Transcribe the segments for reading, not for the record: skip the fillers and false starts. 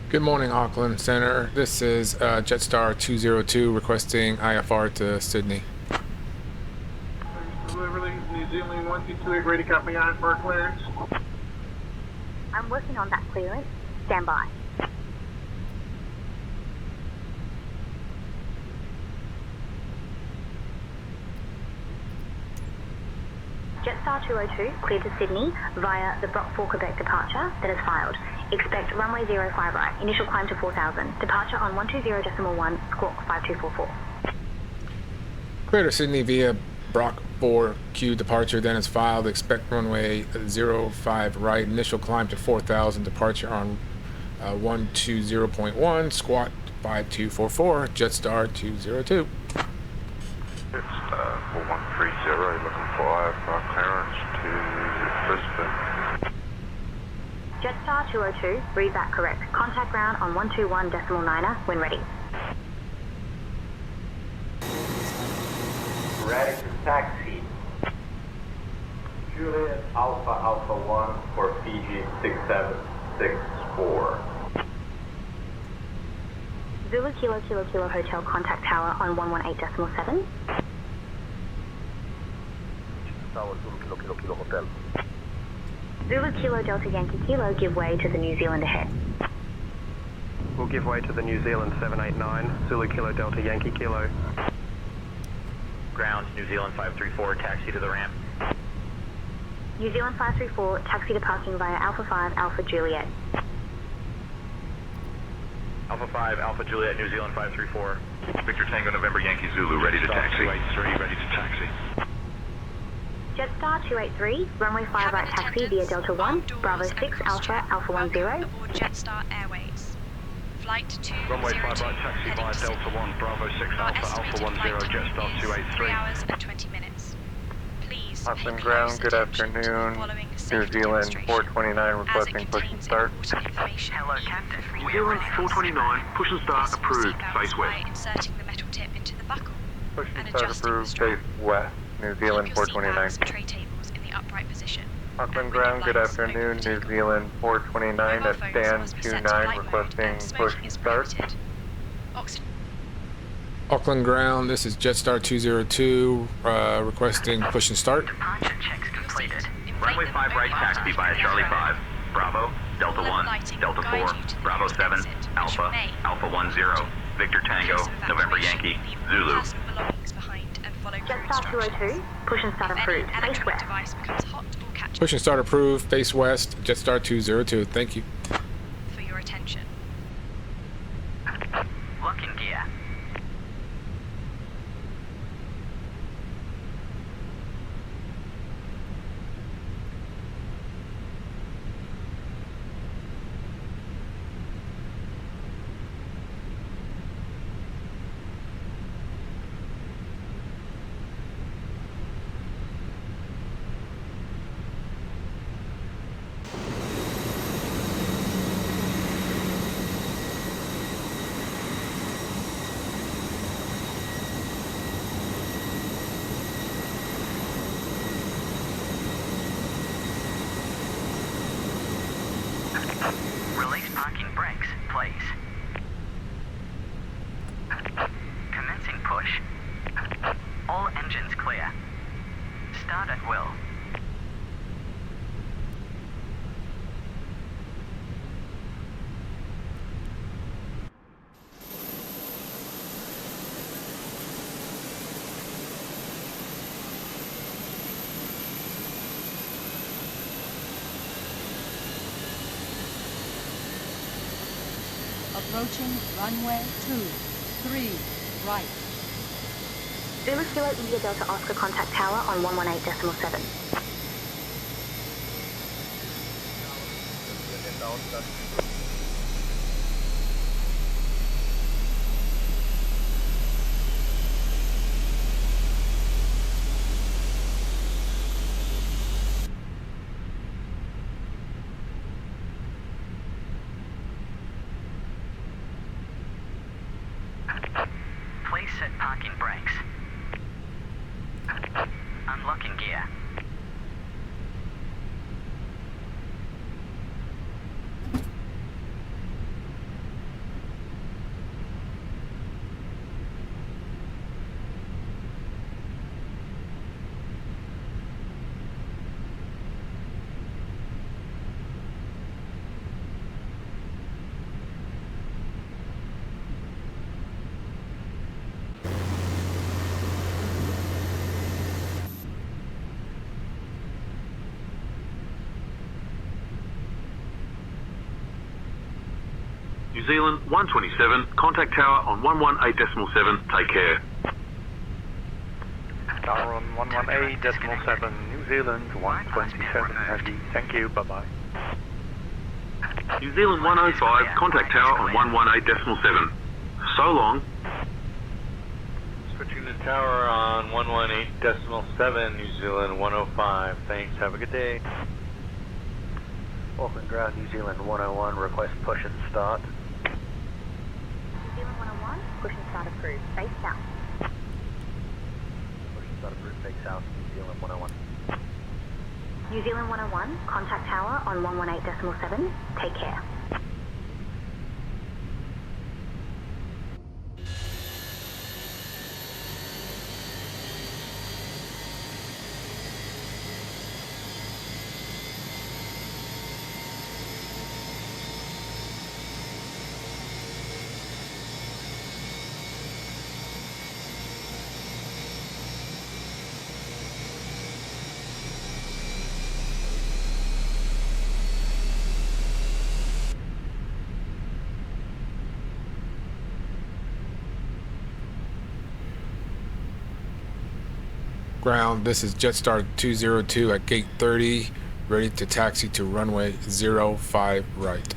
Good morning, Auckland Center. This is Jetstar 202 requesting IFR to Sydney. Delivery, New Zealand 1228, ready, copy IFR clearance. I'm working on that clearance. Stand by. Jetstar 202 cleared to Sydney via the Brockville, Quebec departure that is filed. Expect runway 05 right. Initial climb to 4000. Departure on 120.1, squawk 5244. Clear to Sydney via Brock 4Q departure then is filed. Expect runway 05 right. Initial climb to 4000. Departure on 120.1, squawk 5244. Jetstar 202. It's 4130, looking for IFR clearance to Brisbane. Jetstar 202, read that correct. Contact ground on 121.9 when ready. Ready to taxi. Juliet Alpha Alpha 1 for Fiji 6764. Zulu Kilo Kilo Kilo Hotel contact tower on 118.7. Tower Zulu Kilo Kilo Kilo Hotel. Zulu Kilo Delta Yankee Kilo give way to the New Zealand ahead. We'll give way to the New Zealand 789, Zulu Kilo Delta Yankee Kilo. Ground, New Zealand 534, taxi to the ramp. New Zealand 534, taxi departing via Alpha 5 Alpha Juliet. Alpha 5, Alpha Juliet, New Zealand 534. Victor Tango November Yankee Zulu, ready to taxi. 283, ready to taxi. Jetstar 283, runway 5 right taxi via Delta 1, Bravo 6 Alpha Alpha 10. Aboard Jetstar Airways. Flight 202. Runway 5 right taxi via Delta 1, Bravo 6 Alpha Alpha 10, Jetstar 283. 3 hours and 20 minutes. Please Auckland ground, good afternoon. New Zealand 429 requesting push and start. Hello, Captain. New Zealand 429, push and start approved, face west. Inserting the metal tip into the buckle. Push and And start adjusting approved, the strap. face west. New Zealand Keep your seat 429. belts and tray tables in the upright position. Auckland And ground, good lights afternoon. over New takeoff. Zealand 429 Mobile at phones stand must be set to 29 flight mode requesting and push smoking and is start. prohibited. Oxygen. Auckland ground, this is Jetstar 202 requesting push and start. Departure checks completed. Runway 5 right taxi via Charlie 5, Bravo, Delta 1, Delta 4, Bravo 7, Alpha, Alpha 10, Victor Tango, November Yankee, Zulu. Jetstar 202, push and start approved, face west. Push and start approved, face west, Jetstar 202. Thank you. For your attention. Lock in gear. Release parking brakes, please. Commencing push. All engines clear. Start at will. Approaching runway 23 right. Zulu Kilo India Delta Oscar contact tower on 118.7. Please set parking brakes. Unlocking gear. New Zealand 127, contact tower on 118.7, take care. Tower on 118.7, New Zealand 127, heavy. Thank you, bye-bye. New Zealand 105, contact tower on 118.7. So long. Switching to tower on 118.7, New Zealand 105. Thanks, have a good day. Auckland ground, New Zealand 101, request push and start. New Zealand 101, push and start approved. Face south. Push and start approved, face south, New Zealand 101. New Zealand 101, contact tower on 118.7. Take care. Ground, this is Jetstar 202 at gate 30, ready to taxi to runway 05 right.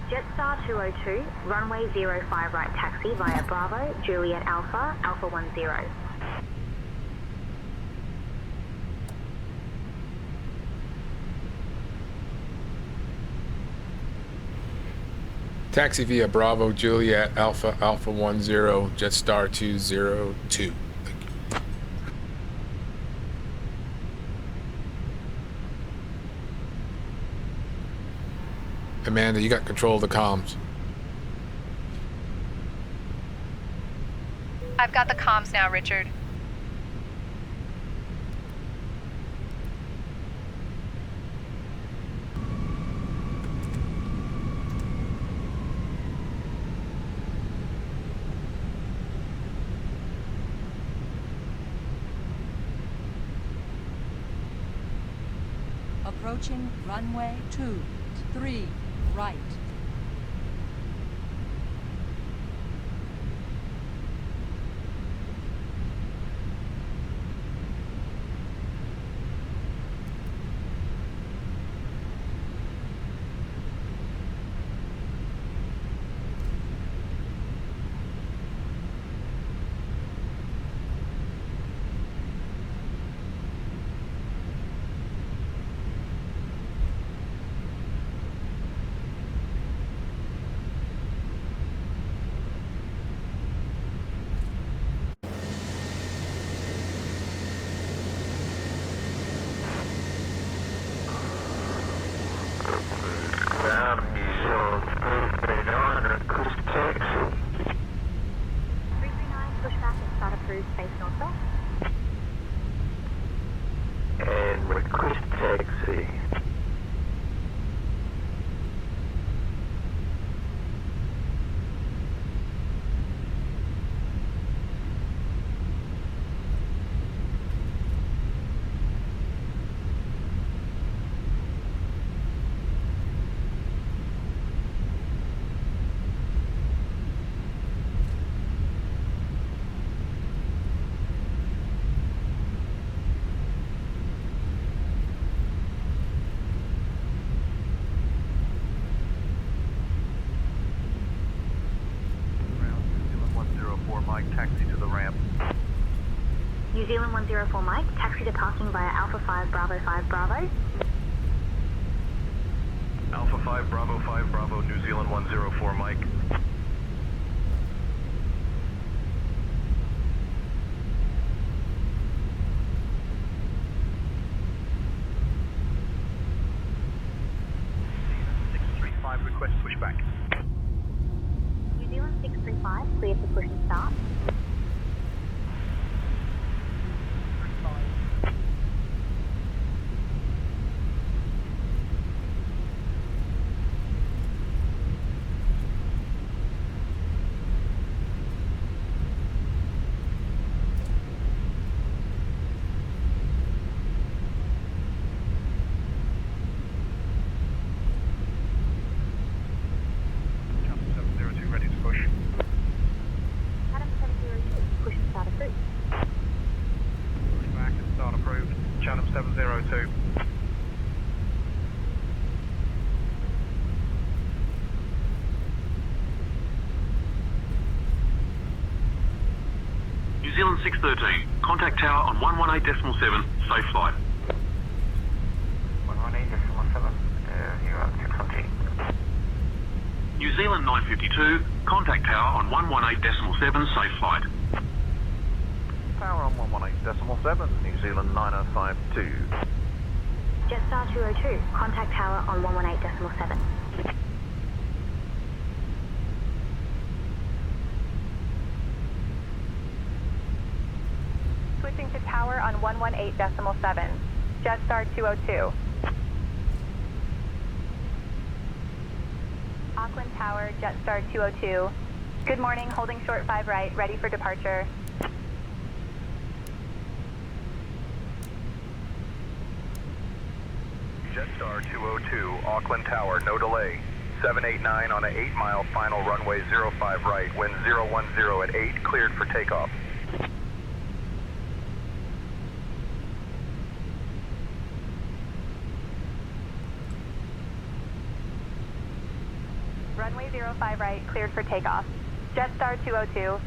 Jetstar 202, runway 05 right taxi via Bravo, Juliet Alpha, Alpha 10. Taxi via Bravo, Juliet Alpha, Alpha 10, Jetstar 202. Thank you. Amanda, you got control of the comms. I've got the comms now, Richard. Approaching runway 23 right. And request taxi. Taxi to the ramp. New Zealand 104 Mike, taxi departing via Alpha 5 Bravo 5 Bravo. Alpha 5 Bravo 5 Bravo, New Zealand 104 Mike. Request pushback. New Zealand 635, clear for push and start. 702. New Zealand 613, contact tower on 118.7, safe flight. 118.7, you are 613. New Zealand 952, contact tower on 118.7, safe flight. Tower on 118.7, New Zealand 9052. Jetstar 202, contact tower on 118.7. Switching to tower on 118.7. Jetstar 202. Auckland Tower, Jetstar 202. Good morning, holding short 5 right, ready for departure. Jetstar 202, Auckland Tower, no delay. 789 on an 8-mile final runway 05 right, wind 010 at 8, cleared for takeoff. Runway 05 right, cleared for takeoff. Jetstar 202.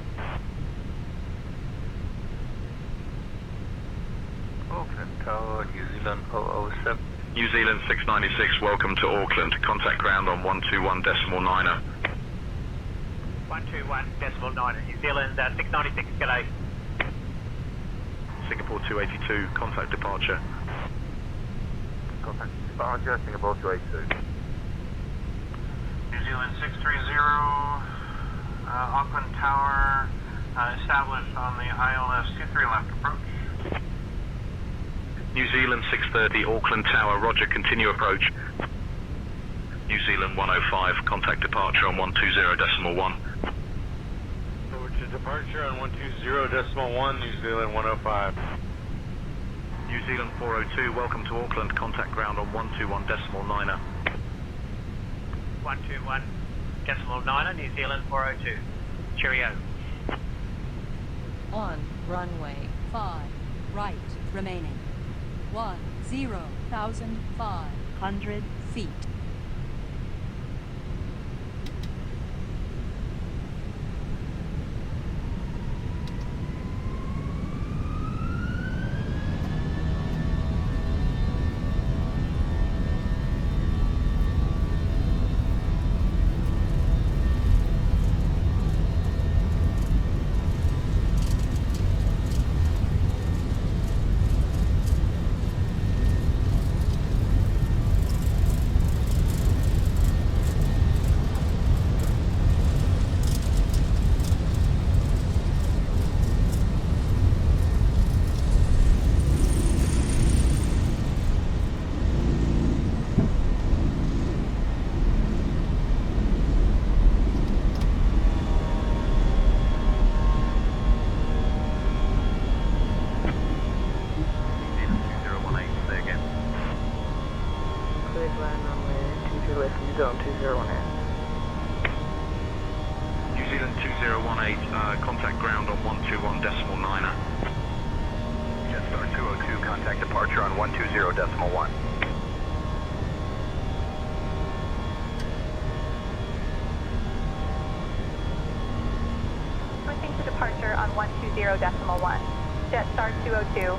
Auckland Tower, New Zealand 007. New Zealand 696, welcome to Auckland. Contact ground on 121.9er. 121.9, New Zealand 696, g'day. Singapore 282, contact departure. Contact departure, Singapore 282. New Zealand 630, Auckland Tower, established on the ILS 23 left approach. New Zealand 630, Auckland Tower, roger, continue approach. New Zealand 105, contact departure on 120.1. Over to departure on 120.1, New Zealand 105. New Zealand 402, welcome to Auckland, contact ground on 121.9er. 121.9, New Zealand 402. Cheerio. On runway 5 right remaining. 10,500 feet. New Zealand 2018, contact ground on 121.9er. Jetstar 202, contact departure on 120.1. Switching to departure on 120.1. Jetstar 202.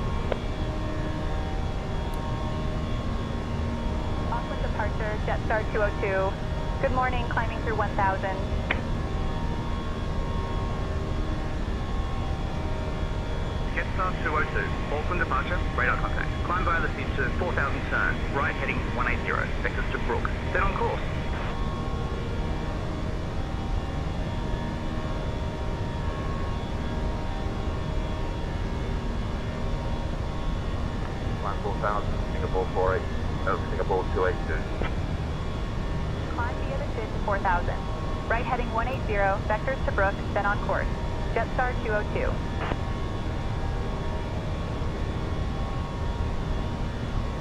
Auckland departure, Jetstar 202. Good morning, climbing through 1,000. Jetstar 202, Auckland departure, radar contact. Climb via the seat to 4,000 turn, right heading 180, vectors to Brook. Then on course. Climb 4,000, Singapore 48, Singapore 282. Climb via the SID to 4,000. Right heading 180, vectors to Brook, then on course. Jetstar 202.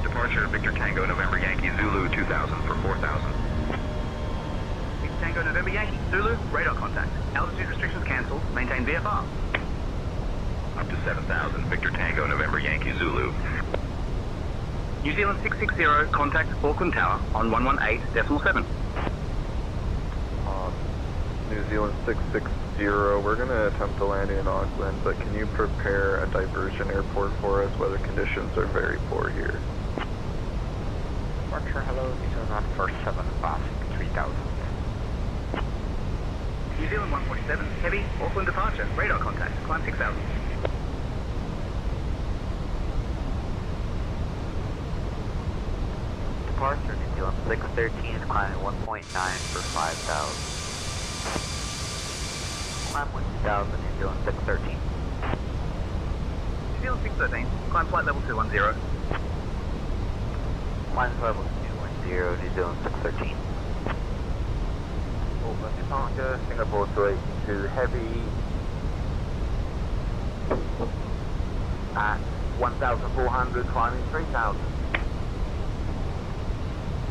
Departure, Victor Tango, November Yankee, Zulu 2000 for 4,000. Victor Tango, November Yankee, Zulu, radar contact. Altitude restrictions cancelled, maintain VFR. Up to 7,000, Victor Tango, November Yankee, Zulu. New Zealand 660, contact Auckland Tower on 118.7. New Zealand 660, we're going to attempt to land in Auckland, but can you prepare a diversion airport for us? Weather conditions are very poor here. Departure, hello, New Zealand 147, passing 3000. New Zealand 147, heavy, Auckland departure, radar contact, climb 6000. Departure, New Zealand 613 is climbing 1.9 for 5000. Climb 1000, New Zealand 613. New Zealand 613, climb flight level 210. Climb level 210, New Zealand 613. Auckland departure, Singapore 282 heavy at 1,400, climbing 3,000.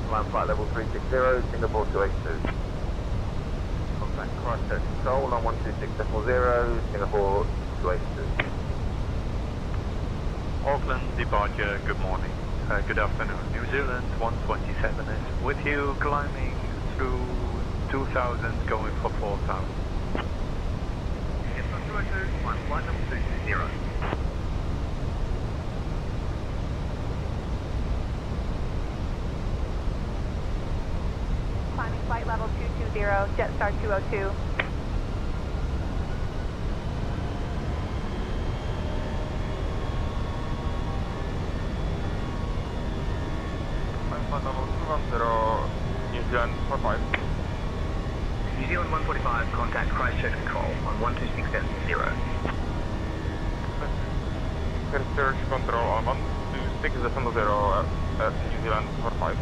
Climb flight level 360, Singapore 282. Contact Christchurch Control on 126.0, Singapore 282. Auckland departure, good morning. Good afternoon. New Zealand 127 is with you, climbing through 2,000, going for 4,000. Yes, 202, climb flight level 220. Climbing flight level 220, Jetstar 202. Flight level 210, New Zealand 45. New Zealand 145, contact Christchurch Control on 126.0. Christchurch Control on 126.0 at New Zealand 45.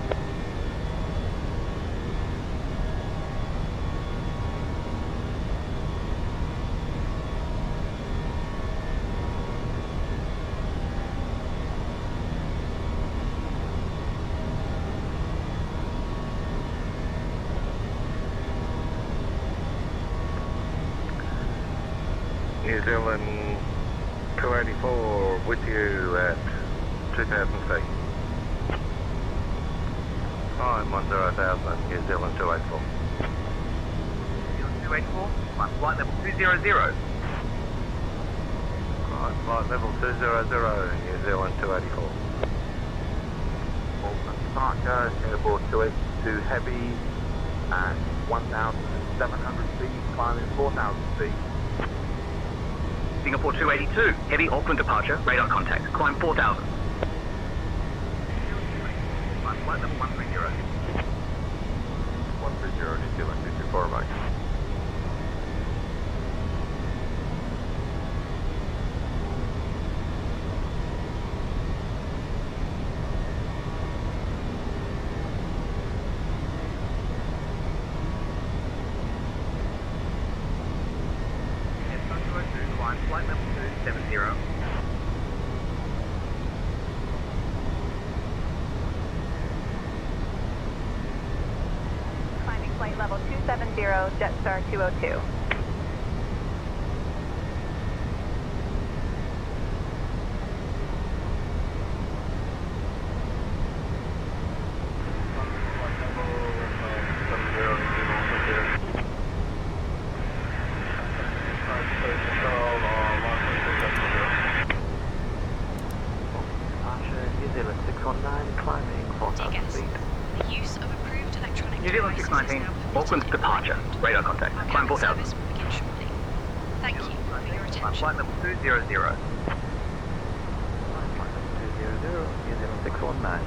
New Zealand 284 with you at 2,000 feet. Climb 10,000, New Zealand 284. New Zealand 284, climb flight level 200. Climb flight level 200, New Zealand 284. Auckland departure, Singapore 282 heavy at 1,700 feet, climbing 4,000 feet. Singapore 282, heavy, Auckland departure, radar contact, climb 4,000. Climb flight level 130. 130, New Zealand 224, Mike. Climb flight level 270. Climbing flight level 270, Jetstar 202. New Zealand 619, Auckland departure, radar contact, climb 4,000. Service will begin shortly. Thank you for your Climb attention. flight level 200. New Zealand 619.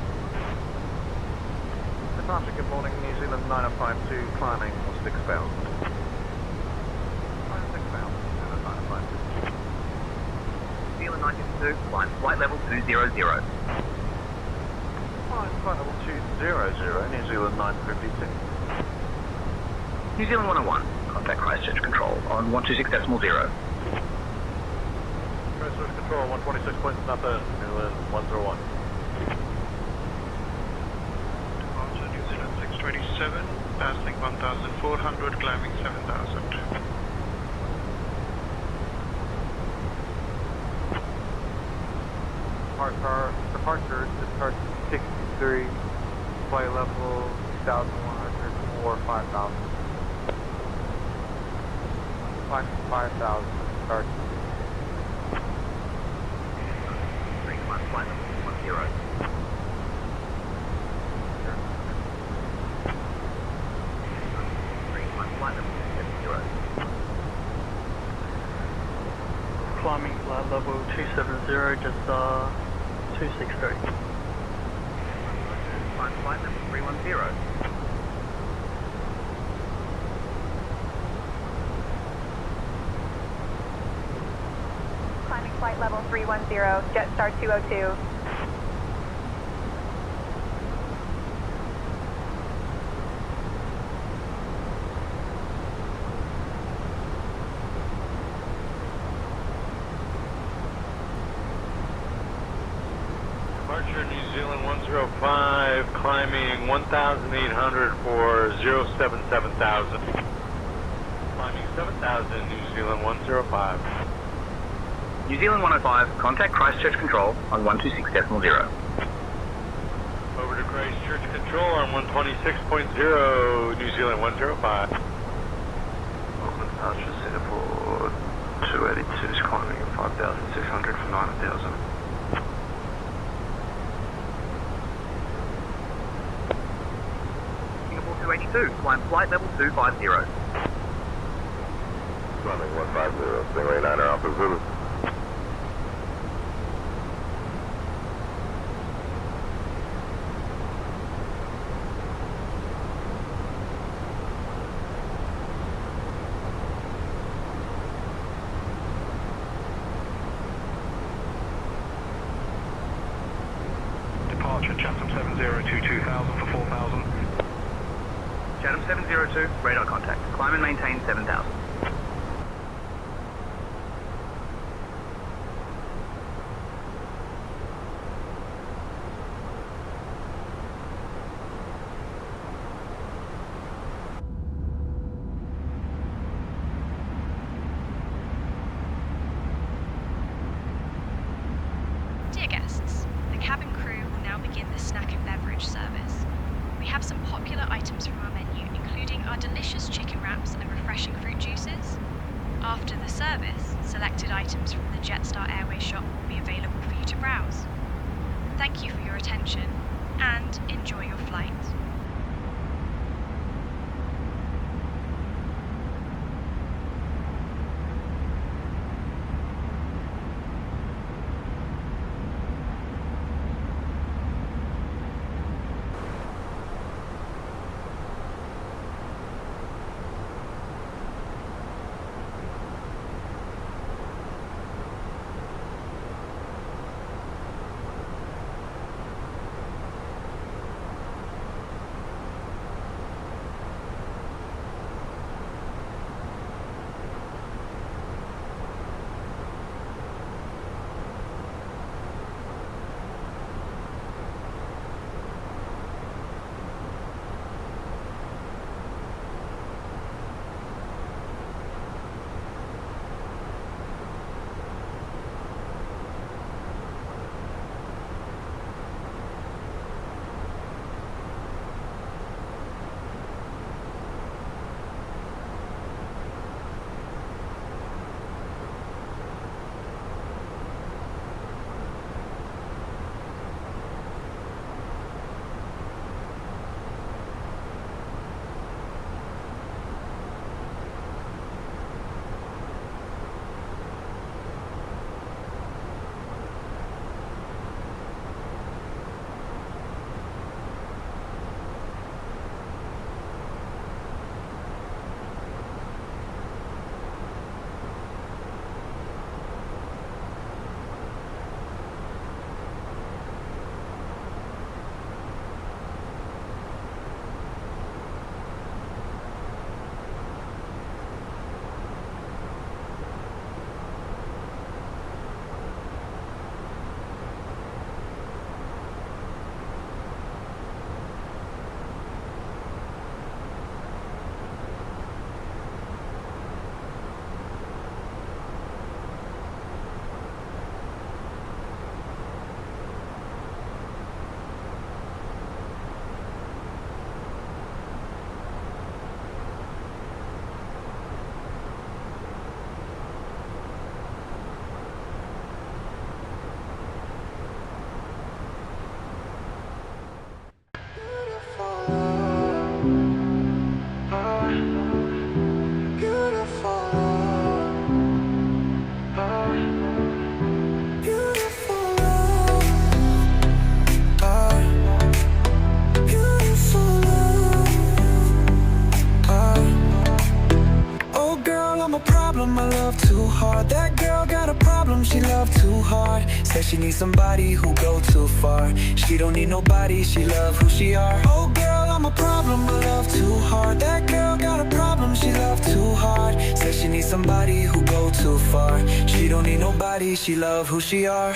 Departure, good morning, New Zealand 9052, climbing 6,000. 6,000, 9052. New Zealand 952, climb flight level 200. Flight level 200, New Zealand 952. New Zealand 101, contact Christchurch Control on 126.0. Christchurch Control, 126 points, New Zealand 101. Departure New Zealand 627, passing 1,400, climbing 7,000. departure, discharge 63, flight level 2,100 for 5,000. Climbing 5,000, start. Flight level 10. Climbing flight level 270, just 263. Flight level 310. Climbing flight level 310, Jetstar 202. Departure New Zealand 105, climbing 1,800 for 077,000. Climbing 7,000, New Zealand 105. New Zealand 105, contact Christchurch Control on 126.0. Over to Christchurch Control on 126.0, New Zealand 105. Auckland departure Singapore 282 is climbing 5,600 for 9,000. Singapore 282, climb flight level 250. Climbing 150, Stingray 9er Alpha Zulu. Departure Chatham 702 2000 for 4,000. Chatham 702, radar contact. Climb and maintain 7,000. Dear guests, the cabin crew will now begin the snack and beverage service. We have some popular items from our menu, including our delicious chicken wraps and refreshing fruit juices. After the service, selected items from the Jetstar Airways shop will be available for you to browse. Thank you for your attention, and enjoy your flight. love too hard. Says she needs somebody who go too far. She don't need nobody, she love who she are. Oh girl, I'm a problem, I love too hard. That girl got a problem, she love too hard. Says she needs somebody who go too far. She don't need nobody, she love who she are.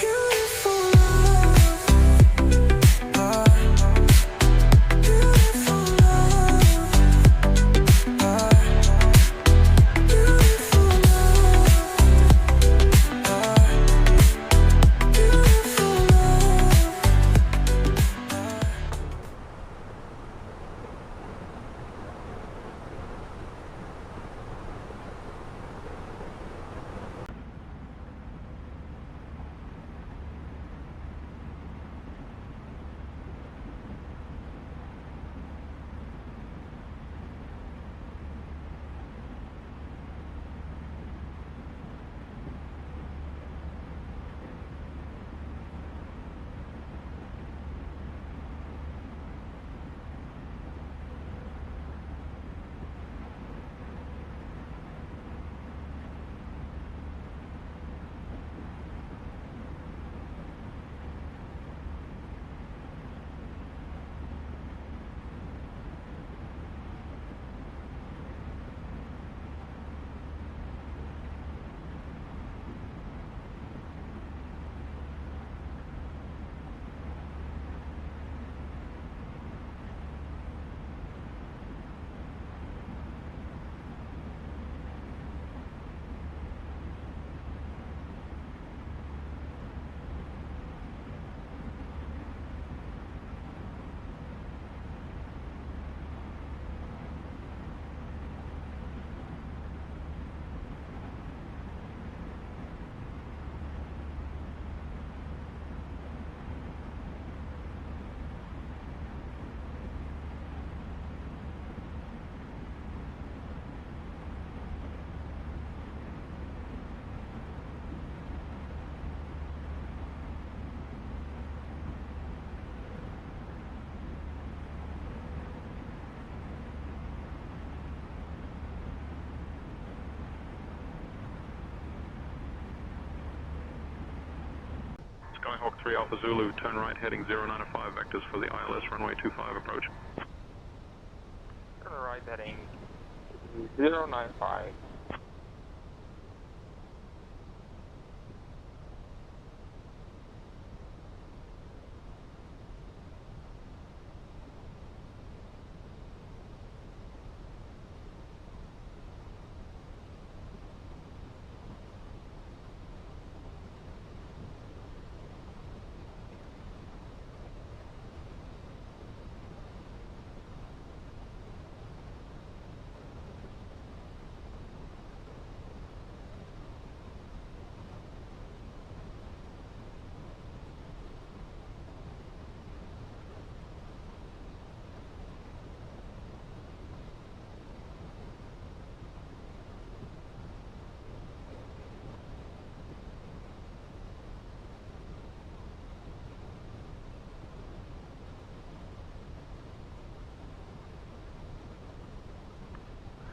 Skyhawk 3 Alpha Zulu, turn right heading 095 vectors for the ILS runway 25 approach. Turn right heading 095.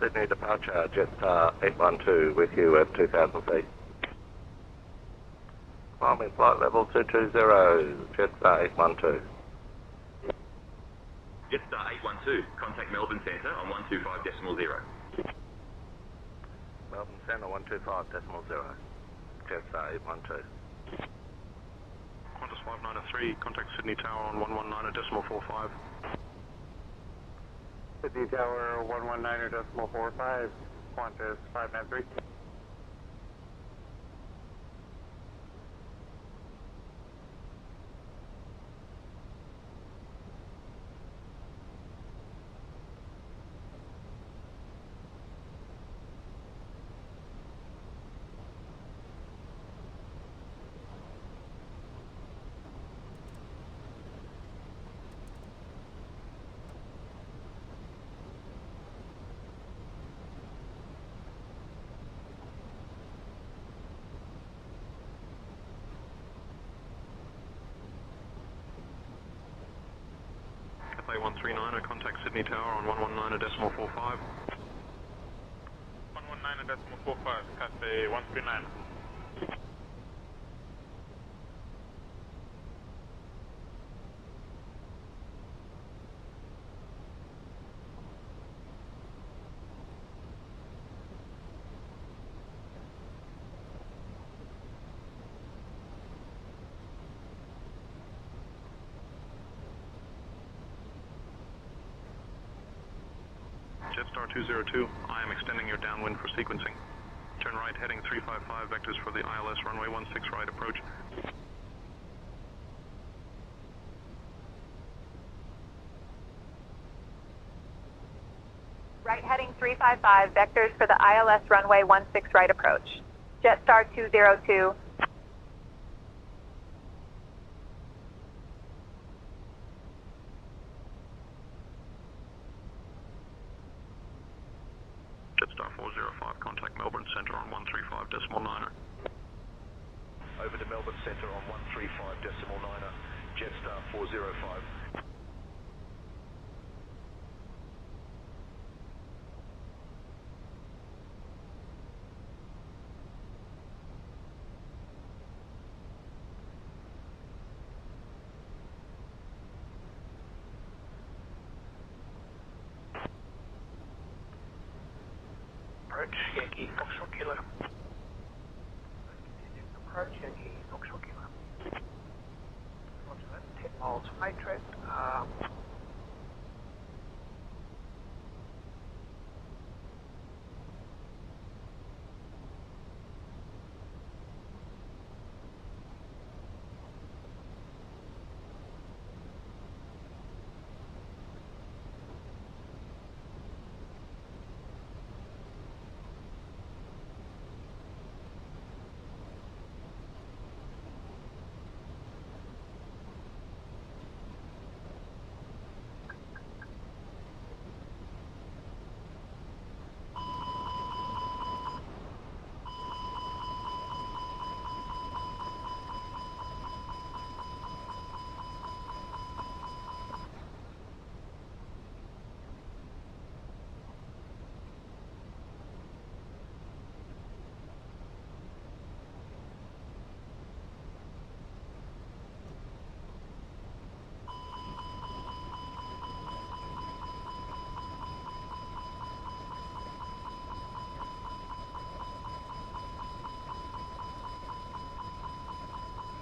Sydney departure, Jetstar 812 with you at 2000 feet. Climbing flight level 220, Jetstar 812. Jetstar 812, contact Melbourne Centre on 125.0. Melbourne Centre 125.0, Jetstar 812. Qantas 593, contact Sydney Tower on 119.45. Sydney Tower 119.45, Qantas 593. A139, contact Sydney Tower on 119.45. 119.45, Cathay 139. Jetstar 202, I am extending your downwind for sequencing. Turn right heading 355 vectors for the ILS runway 16 right approach. Right heading 355 vectors for the ILS runway 16 right approach. Jetstar 202. Jetstar 405, contact Melbourne Centre on 135.9er. Over to Melbourne Centre on 135.9er. Jetstar 405. Approach Yankee Foxtrot Kilo. Approach Yankee Foxtrot Kilo. Roger that. 10 miles matrix.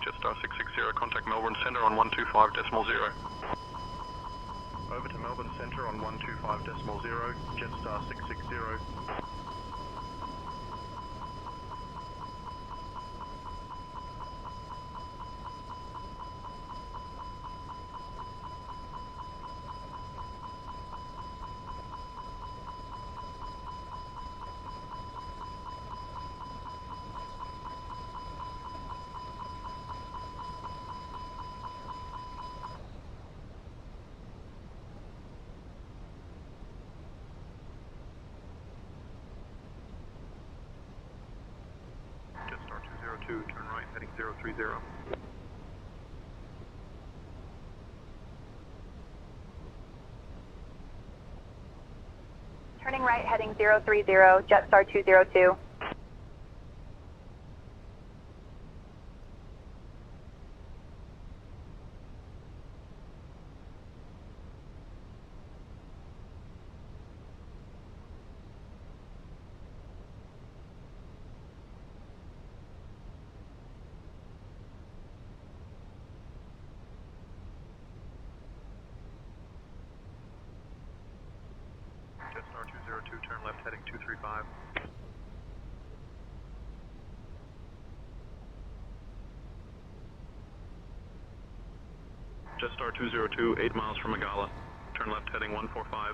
Jetstar 660, contact Melbourne Centre on 125.0. Over to Melbourne Centre on 125.0, Jetstar 660. Jetstar 202, turn right heading 030. Turning right heading 030, Jetstar 202. Jetstar 202, turn left heading 235. Jetstar 202, 8 miles from Megala. Turn left heading 145.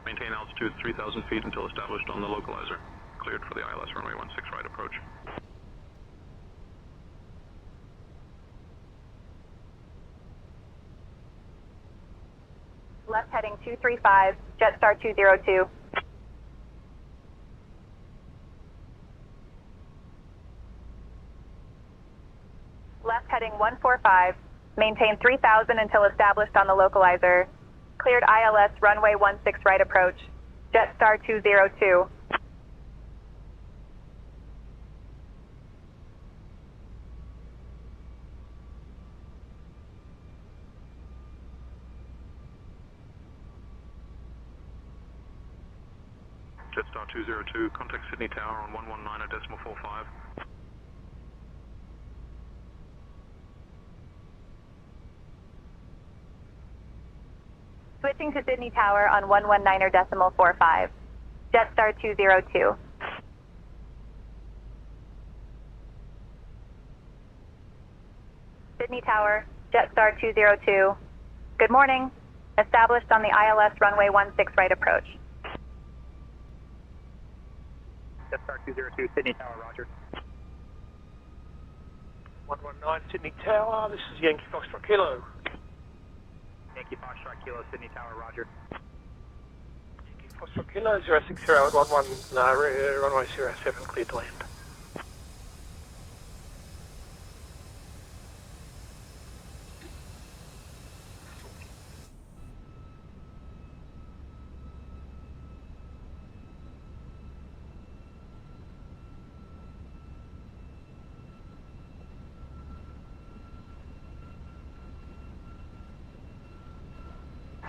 Maintain altitude 3,000 feet until established on the localizer. Cleared for the ILS runway 16 right approach. Left heading 235, Jetstar 202. Left heading 145, maintain 3,000 until established on the localizer. Cleared ILS runway 16 right approach. Jetstar 202. Jetstar 202, contact Sydney Tower on 119.45. Switching to Sydney Tower on 119.45. Jetstar 202. Sydney Tower, Jetstar 202. Good morning. Established on the ILS runway 16 right approach. Jetstar 202, Sydney Tower, roger. 119 Sydney Tower, this is Yankee Foxtrot Kilo. Yankee Foxtrot Kilo, Sydney Tower, roger. Yankee Foxtrot Kilo, 060 at 11, runway 07, cleared to land.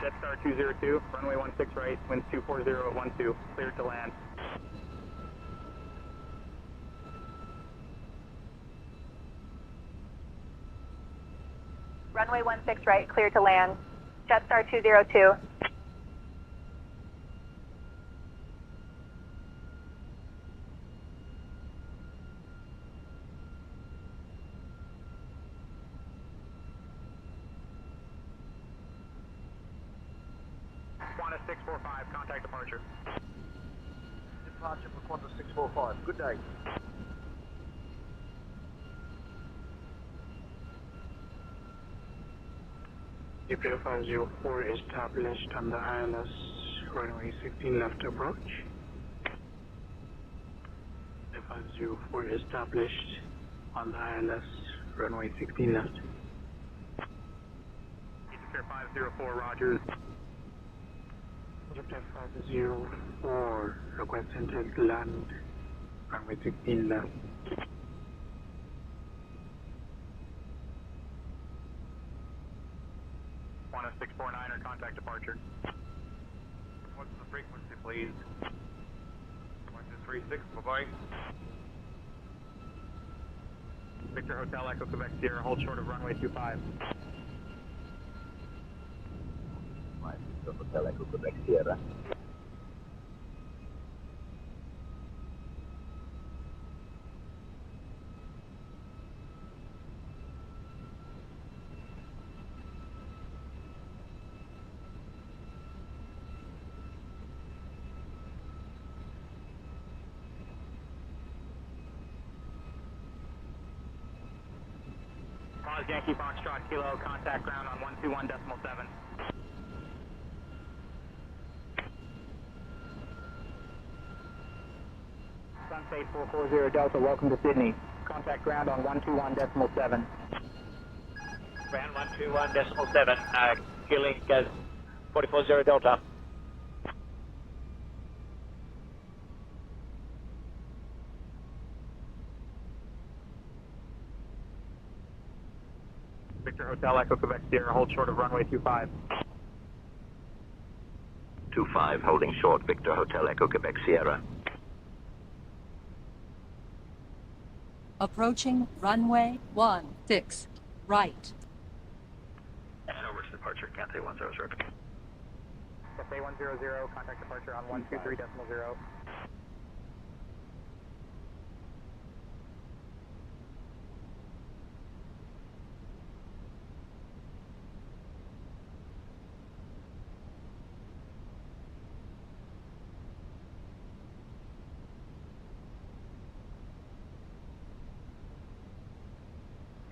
Jetstar 202, runway 16 right, winds 240 at 12, cleared to land. Runway 16 right, clear to land. Jetstar 202. Qantas 645, contact departure. Departure for Qantas 645. Good day. April 504 established on the ILS runway 16 left approach. 504 established on the ILS runway 16 left. Clear 504, roger. Egypt 504 request entered land runway 16 left. Qantas 649er, contact departure. What's the frequency, please? 1236, bye-bye. Victor Hotel Echo Quebec Sierra, hold short of runway 25. Victor Hotel Echo Quebec Sierra. Pause Yankee Foxtrot Kilo, contact ground on 121.7. Sunset 440 Delta, welcome to Sydney. Contact ground on 121.7. Ground 121.7, killing 440 Delta. Victor Hotel Echo Quebec Sierra, hold short of runway 25. 25, holding short, Victor Hotel Echo Quebec Sierra. Approaching runway 16 right. Over to departure, Cathay 100. Cathay 100, contact departure on 123.0.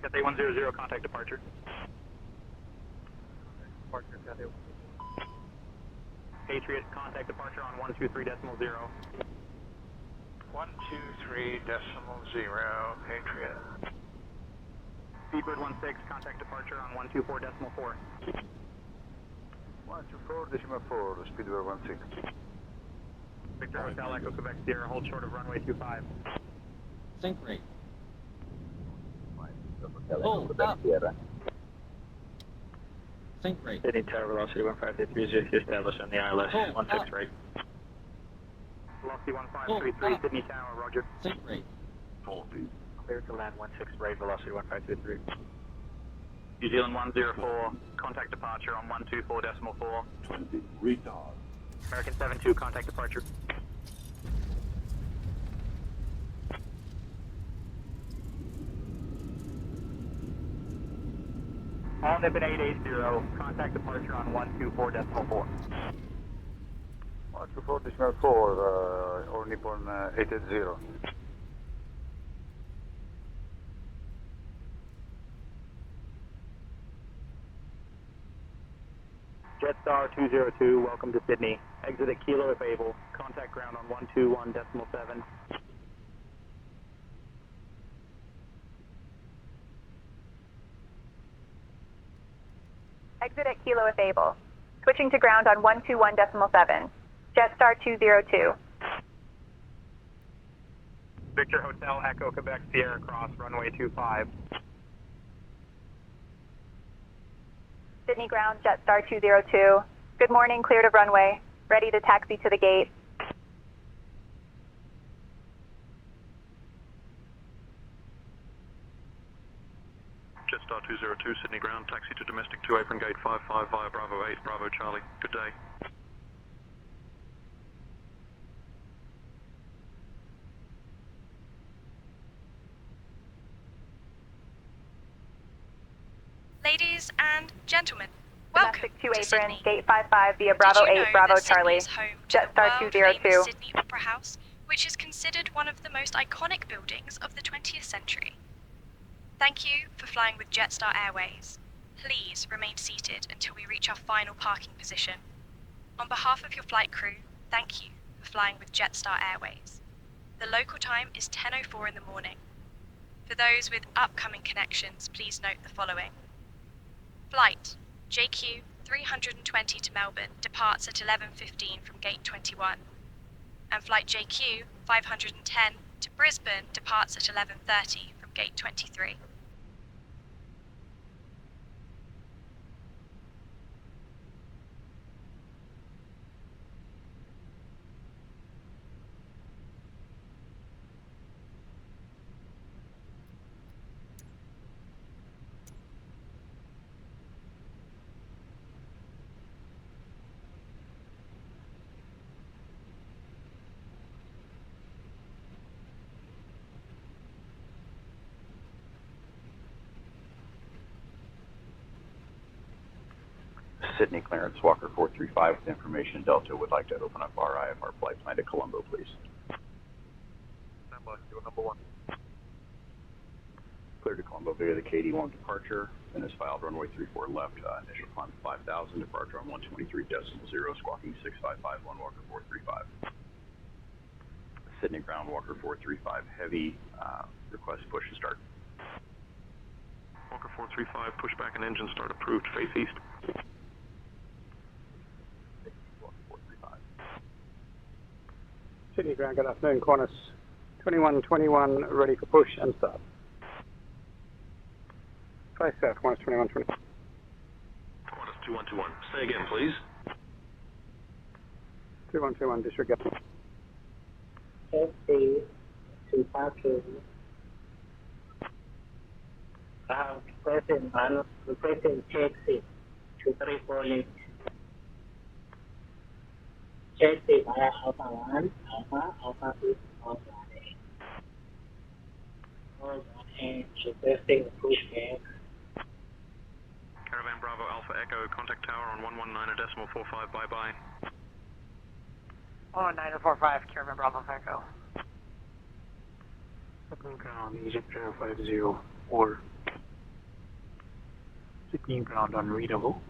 Cathay 100, contact departure. Departure, Cathay 100. Patriot, contact departure on 123.0. 123.0, Patriot. Speedbird 16, contact departure on 124.4. 124.4, Speedbird 16. Victor Hotel Echo Quebec Sierra, hold short of runway 25. Sync rate. Hotel Echo Quebec Sierra. Sync rate. Sydney Tower, velocity 15330, established on the ILS 16 right. Velocity 1533, Sydney Tower, roger. Sync rate. 40. Clear to land 16 right, velocity 1533. New Zealand 104, contact departure on 124.4. 20, retard. American 72, contact departure. All Nippon 880, contact departure on 124.4. 124.4, or Nippon 880. Jetstar 202, welcome to Sydney. Exit at Kilo if able. Contact ground on 121.7. Exit at Kilo if able. Switching to ground on 121.7. Jetstar 202. Victor Hotel, Echo, Quebec, Sierra Cross, runway 25. Sydney ground, Jetstar 202. Good morning, cleared of runway. Ready to taxi to the gate. Jetstar 202, Sydney ground, taxi to domestic 2 apron gate 55 via Bravo 8, Bravo Charlie. Good day. Ladies and gentlemen, welcome Domestic 2 to apron, Sydney. gate 55 via Bravo Did you 8, know Bravo that Sydney Charlie. is home to the Jetstar world-famous 202. Sydney Opera House, which is considered one of the most iconic buildings of the 20th century. Thank you for flying with Jetstar Airways. Please remain seated until we reach our final parking position. On behalf of your flight crew, thank you for flying with Jetstar Airways. The local time is 10:04 in the morning. For those with upcoming connections, please note the following. Flight JQ 320 to Melbourne departs at 11:15 from gate 21. And flight JQ 510 to Brisbane departs at 11:30 from gate 23. Sydney clearance, Walker 435 with information. Delta would like to open up our IFR flight plan to Colombo, please. Stand by, your number 1. Clear to Colombo via the KD1 departure, and is filed runway 34 left, initial climb 5,000, departure on 123.0, squawking 6551, Walker 435. Sydney ground, Walker 435, heavy, request push and start. Walker 435, push back and engine start approved, face east. Sydney ground, good afternoon, Qantas 2121, ready for push and start. Face south, Qantas 2120. Qantas 2121, say again please. 2121, disregard. Taxi to parking. Requesting taxi to 348. Taxi via Alpha 1, Alpha 2, Alpha 8. All and requesting pushback. Caravan Bravo Alpha Echo, contact tower on 119.45, bye-bye. 119.45, Caravan Bravo Echo. Sydney ground, Egypt Air 504. Sydney ground unreadable.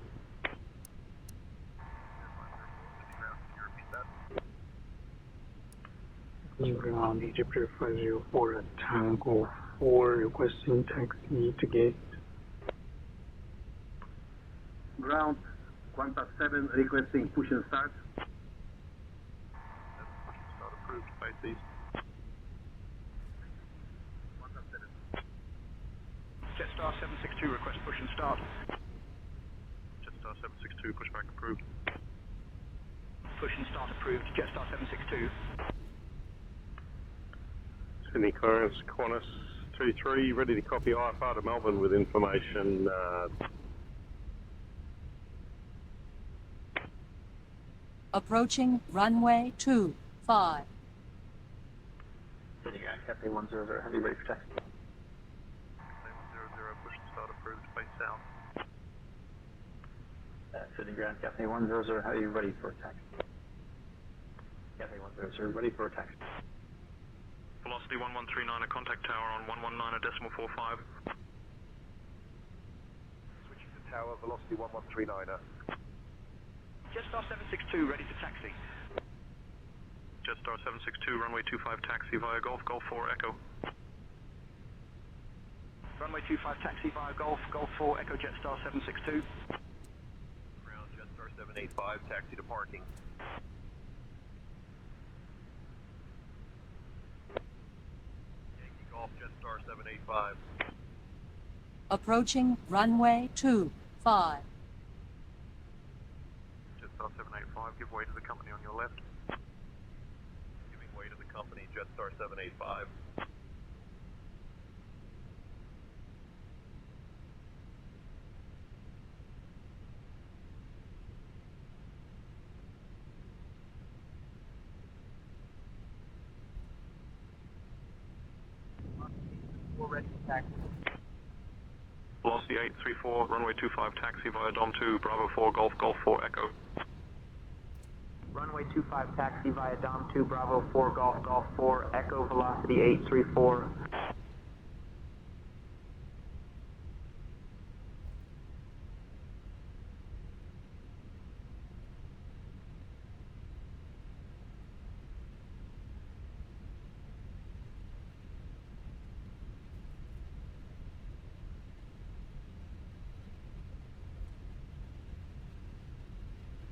Sydney ground, Egypt Air 504 at Tango 4, requesting taxi to gate. Ground, Qantas 7, requesting push and start. Start approved, face east. Jetstar 762, request push and start. Jetstar 762, pushback approved. Push and start approved, Jetstar 762. Sydney clearance, Qantas 23, ready to copy IFR to Melbourne with information. Approaching runway 25. Sydney ground, Captain 100, heavy ready for taxi. 100, push and start approved, face south. Sydney ground, Cafe 100, are you ready for taxi? Cafe 100, ready for taxi. Velocity 1139, a contact tower on 119.45. Switching to tower, velocity 1139. Jetstar 762, ready to taxi. Jetstar 762, runway 25 taxi via Golf, Golf 4 Echo. Runway 25 taxi via Golf, Golf 4 Echo Jetstar 762. Ground, Jetstar 785, taxi to parking. Yankee Golf, Jetstar 785. Approaching runway 25. Jetstar 785, give way to the company on your left. Giving way to the company, Jetstar 785. Ready to taxi. Velocity 834, runway 25 taxi via Dom 2, Bravo 4 Golf, Golf 4 Echo. Runway 25 taxi via Dom 2 Bravo 4 Golf Golf 4 Echo velocity 834.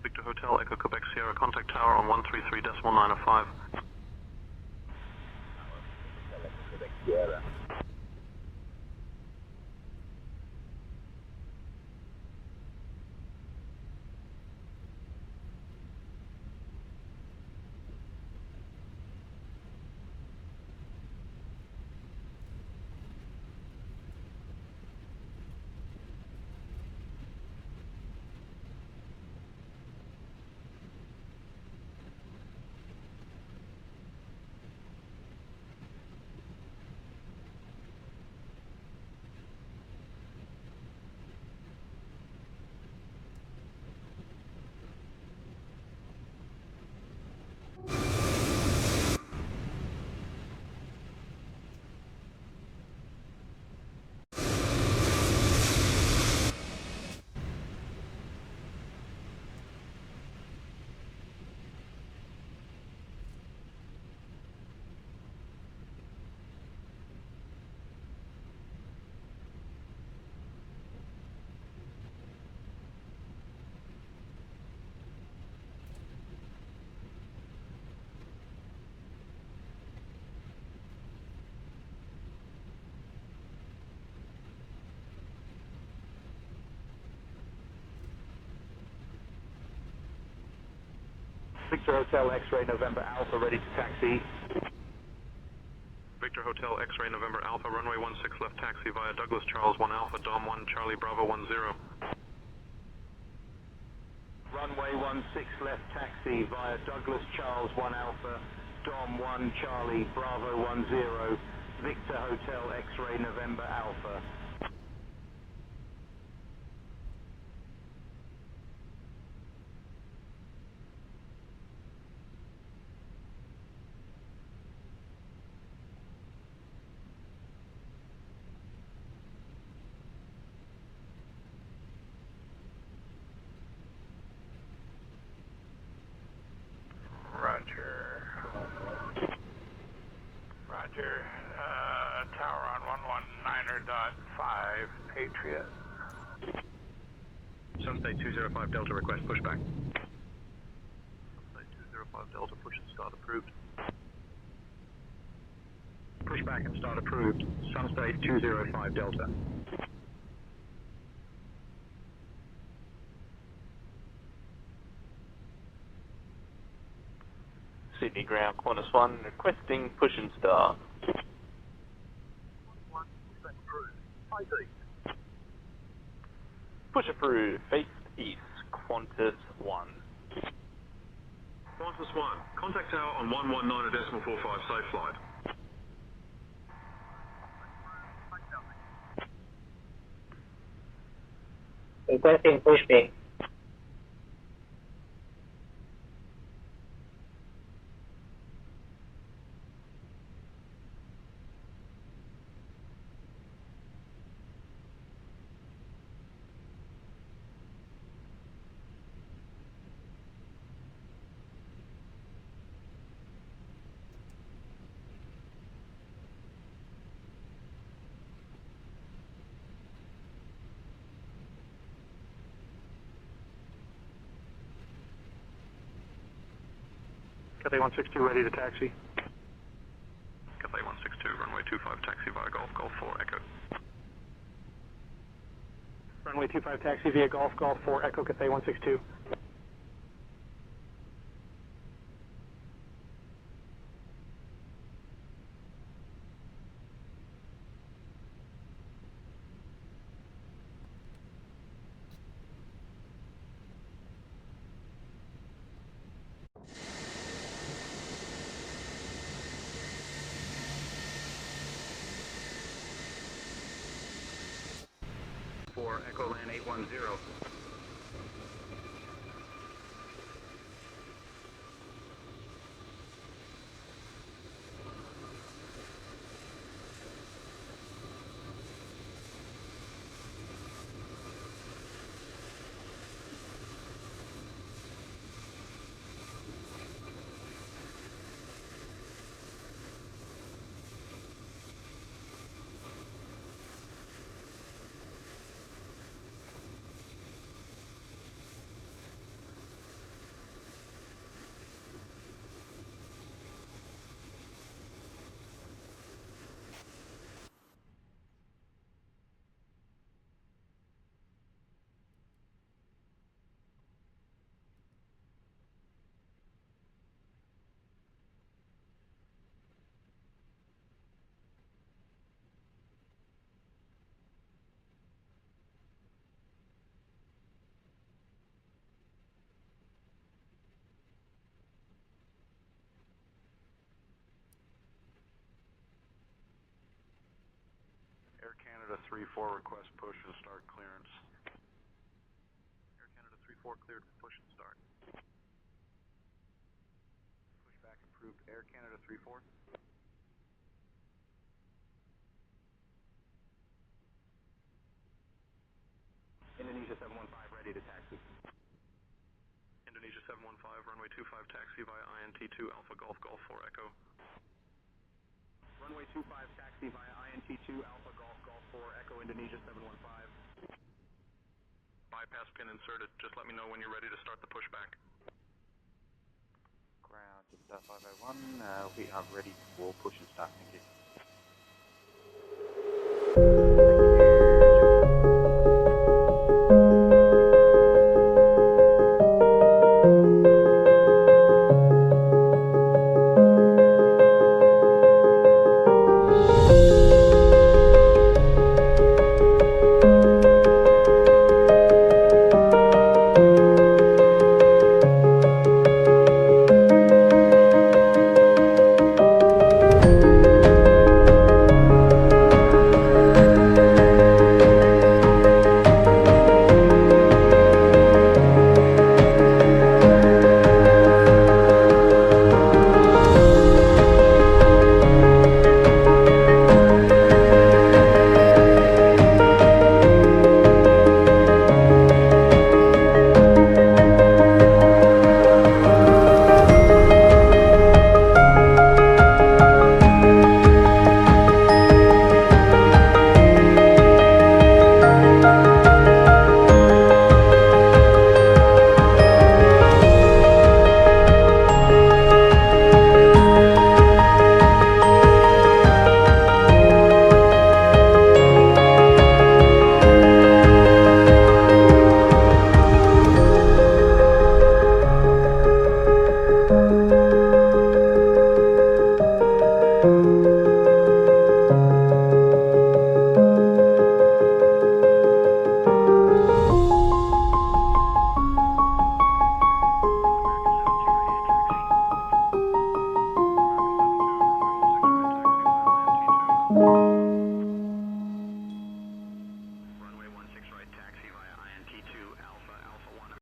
Victor Hotel Echo Quebec Sierra, contact tower on 133.905. Victor Hotel X-Ray November Alpha ready to taxi. Victor Hotel X-Ray November Alpha, runway 16 left taxi via Douglas Charles 1 Alpha, Dom 1 Charlie Bravo 10. Runway 16 left taxi via Douglas Charles 1 Alpha, Dom 1 Charlie Bravo 10, Victor Hotel X-Ray November Alpha. Roger. Roger. Tower on 119.5, Patriot. Sunstate 205 Delta, request pushback. Sunstate 205 Delta, push and start approved. Pushback and start approved. Sunstate 205 Delta. Sydney ground, Qantas 1, requesting push and start. Push approved, face east, Qantas 1. Qantas 1, contact tower on 119.45, safe flight. Requesting pushback. Cathay 162 ready to taxi. Cathay 162, runway 25 taxi via Golf, Golf 4, Echo. Runway 25 taxi via Golf, Golf 4, Echo Cathay 162. Echo land 810. Air Canada 3-4, request push and start clearance. Air Canada 3-4 cleared for push and start. Pushback approved. Air Canada 3-4. Indonesia 715 ready to taxi. Indonesia 715, runway 25 taxi via INT2 Alpha Golf, Golf 4 Echo. Runway 25 taxi via INT2 Alpha Golf, Golf 4 Echo Indonesia 715. Bypass pin inserted. Just let me know when you're ready to start the pushback. Ground, Jetstar 501, we are ready for push and start, thank you.